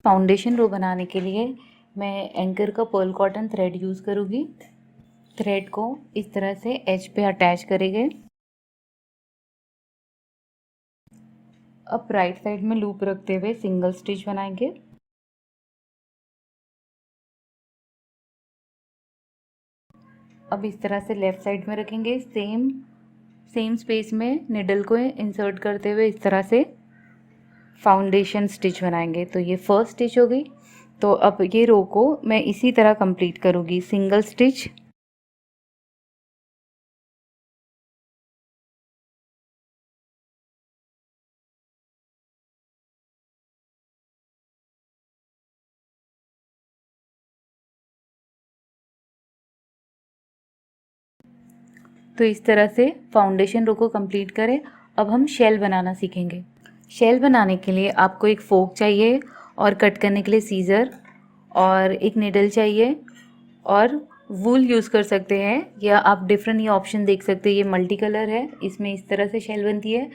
Foundation रो बनाने के लिए मैं एंकर का पर्ल कॉटन थ्रेड यूज़ करूँगी। थ्रेड को इस तरह से एज पे अटैच करेंगे। अब राइट साइड में लूप रखते हुए सिंगल स्टिच बनाएंगे। अब इस तरह से लेफ़्ट साइड में रखेंगे। सेम स्पेस में निडल को इंसर्ट करते हुए इस तरह से फाउंडेशन स्टिच बनाएंगे। तो ये फर्स्ट स्टिच हो गई। तो अब ये रो को मैं इसी तरह कंप्लीट करूँगी। सिंगल स्टिच, तो इस तरह से फाउंडेशन रो को कंप्लीट करें। अब हम शेल बनाना सीखेंगे। शेल बनाने के लिए आपको एक फोक चाहिए और कट करने के लिए सीज़र और एक निडल चाहिए और वूल यूज़ कर सकते हैं, या आप डिफरेंट ये ऑप्शन देख सकते हैं। ये मल्टी कलर है, इसमें इस तरह से शेल बनती है।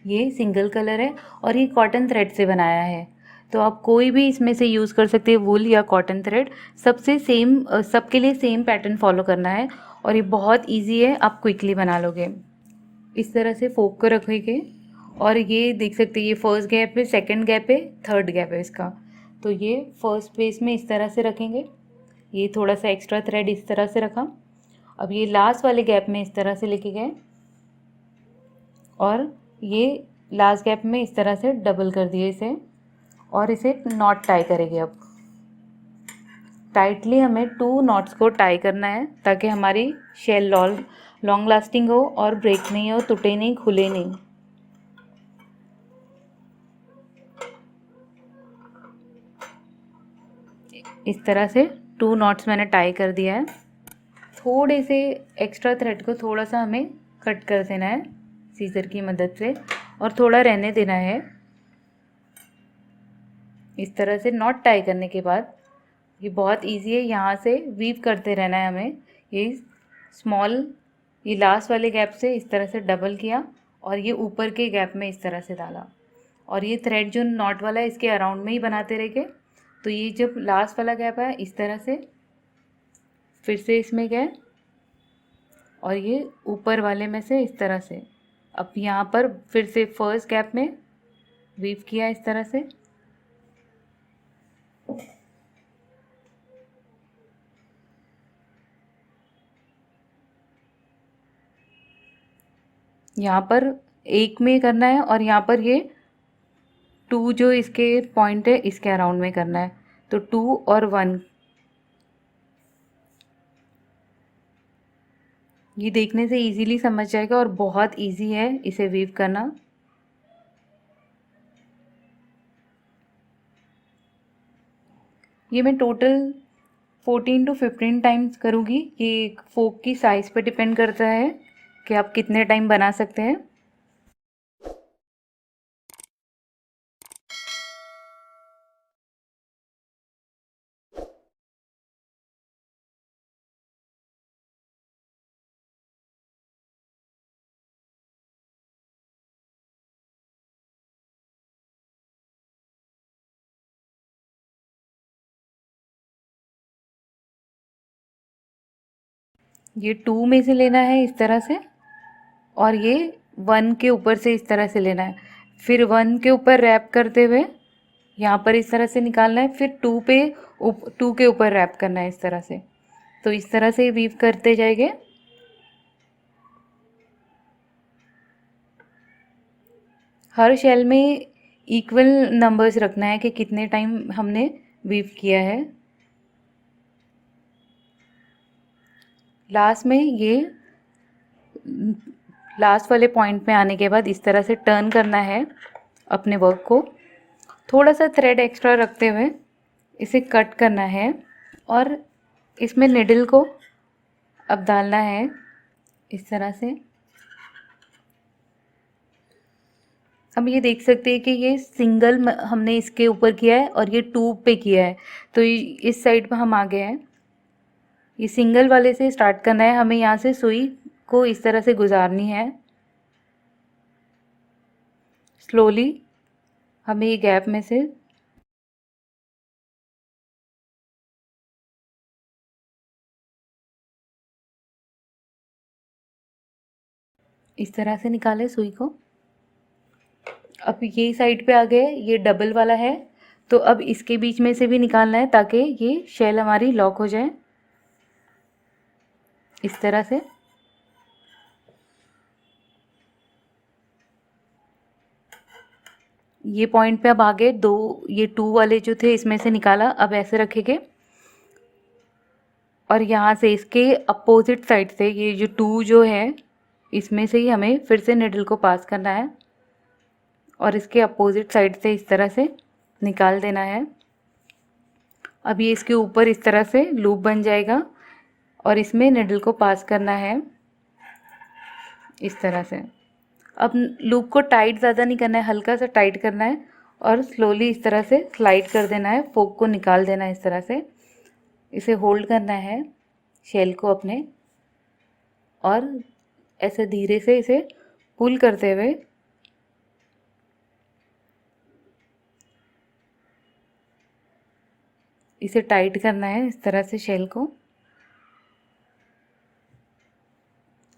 ये सिंगल कलर है और ये कॉटन थ्रेड से बनाया है। तो आप कोई भी इसमें से यूज़ कर सकते हैं, वूल या कॉटन थ्रेड। सबके लिए सेम पैटर्न फॉलो करना है और ये बहुत ईजी है, आप क्विकली बना लोगे। इस तरह से फोक को रखेंगे और ये देख सकते हैं, ये फर्स्ट गैप है, सेकंड गैप है, थर्ड गैप है इसका। तो ये फर्स्ट पेज में इस तरह से रखेंगे। ये थोड़ा सा एक्स्ट्रा थ्रेड इस तरह से रखा। अब ये लास्ट वाले गैप में इस तरह से लेके गए और ये लास्ट गैप में इस तरह से डबल कर दिए इसे और इसे नॉट टाई करेंगे। अब टाइटली हमें 2 नॉट्स को टाई करना है ताकि हमारी शेल लॉन्ग लास्टिंग हो और ब्रेक नहीं हो, टूटे नहीं, खुले नहीं। इस तरह से 2 नॉट्स मैंने टाई कर दिया है। थोड़े से एक्स्ट्रा थ्रेड को थोड़ा सा हमें कट कर देना है सीज़र की मदद से और थोड़ा रहने देना है। इस तरह से नॉट टाई करने के बाद ये बहुत इजी है, यहाँ से वीव करते रहना है हमें। ये लास्ट वाले गैप से इस तरह से डबल किया और ये ऊपर के गैप में इस तरह से डाला और ये थ्रेड जो नॉट वाला है इसके अराउंड में ही बनाते रह गए। तो ये जब लास्ट वाला गैप आया इस तरह से फिर से इसमें गए और ये ऊपर वाले में से इस तरह से अब यहाँ पर फिर से फर्स्ट गैप में वीव किया इस तरह से। यहाँ पर एक में करना है और यहाँ पर ये 2 जो इसके पॉइंट है इसके अराउंड में करना है। तो 2 और 1 ये देखने से इजीली समझ जाएगा और बहुत इजी है इसे वीव करना। ये मैं टोटल 14 to 15 टाइम्स करूँगी। ये फोक की साइज़ पे डिपेंड करता है कि आप कितने टाइम बना सकते हैं। ये 2 में से लेना है इस तरह से और ये 1 के ऊपर से इस तरह से लेना है। फिर 1 के ऊपर रैप करते हुए यहाँ पर इस तरह से निकालना है। फिर 2 के ऊपर रैप करना है इस तरह से। तो इस तरह से वीव करते जाएंगे। हर शेल में इक्वल नंबर्स रखना है कि कितने टाइम हमने वीव किया है। लास्ट में ये लास्ट वाले पॉइंट में आने के बाद इस तरह से टर्न करना है अपने वर्क को। थोड़ा सा थ्रेड एक्स्ट्रा रखते हुए इसे कट करना है और इसमें निडल को अब डालना है इस तरह से। अब ये देख सकते हैं कि ये सिंगल हमने इसके ऊपर किया है और ये 2 पे किया है। तो इस साइड पर हम आ गए हैं। ये सिंगल वाले से स्टार्ट करना है हमें। यहाँ से सुई को इस तरह से गुजारनी है स्लोली। हमें ये गैप में से इस तरह से निकालें सुई को। अब ये साइड पे आ गए, ये डबल वाला है, तो अब इसके बीच में से भी निकालना है ताकि ये शेल हमारी लॉक हो जाए इस तरह से। ये पॉइंट पे अब आगे दो, ये 2 वाले जो थे इसमें से निकाला, अब ऐसे रखेंगे और यहाँ से इसके अपोजिट साइड से ये जो 2 जो है इसमें से ही हमें फिर से निडल को पास करना है और इसके अपोजिट साइड से इस तरह से निकाल देना है। अब ये इसके ऊपर इस तरह से लूप बन जाएगा और इसमें निडल को पास करना है इस तरह से। अब लूप को टाइट ज़्यादा नहीं करना है, हल्का सा टाइट करना है और स्लोली इस तरह से स्लाइड कर देना है, फोक को निकाल देना है इस तरह से। इसे होल्ड करना है शेल को अपने और ऐसे धीरे से इसे पुल करते हुए इसे टाइट करना है इस तरह से शेल को।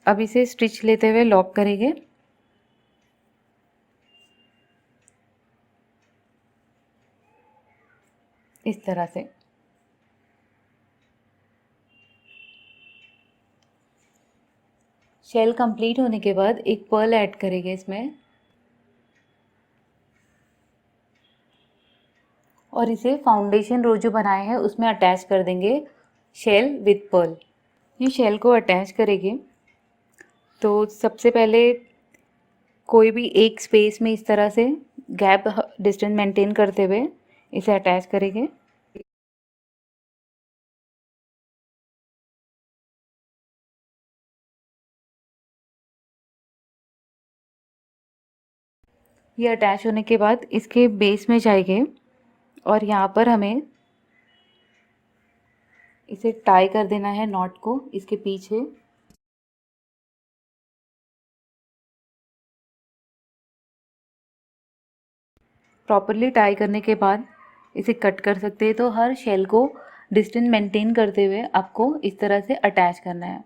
अब इसे स्टिच लेते हुए लॉक करेंगे। इस तरह से शेल कंप्लीट होने के बाद एक पर्ल ऐड करेंगे इसमें और इसे फाउंडेशन रो जो बनाए हैं उसमें अटैच कर देंगे शेल विद पर्ल। ये शेल को अटैच करेंगे तो सबसे पहले कोई भी एक स्पेस में इस तरह से गैप डिस्टेंस मेंटेन करते हुए इसे अटैच करेंगे। ये अटैच होने के बाद इसके बेस में जाएंगे और यहाँ पर हमें इसे टाई कर देना है नॉट को इसके पीछे। प्रॉपरली टाई करने के बाद इसे कट कर सकते हैं। तो हर शेल को डिस्टेंस मेंटेन करते हुए आपको इस तरह से अटैच करना है।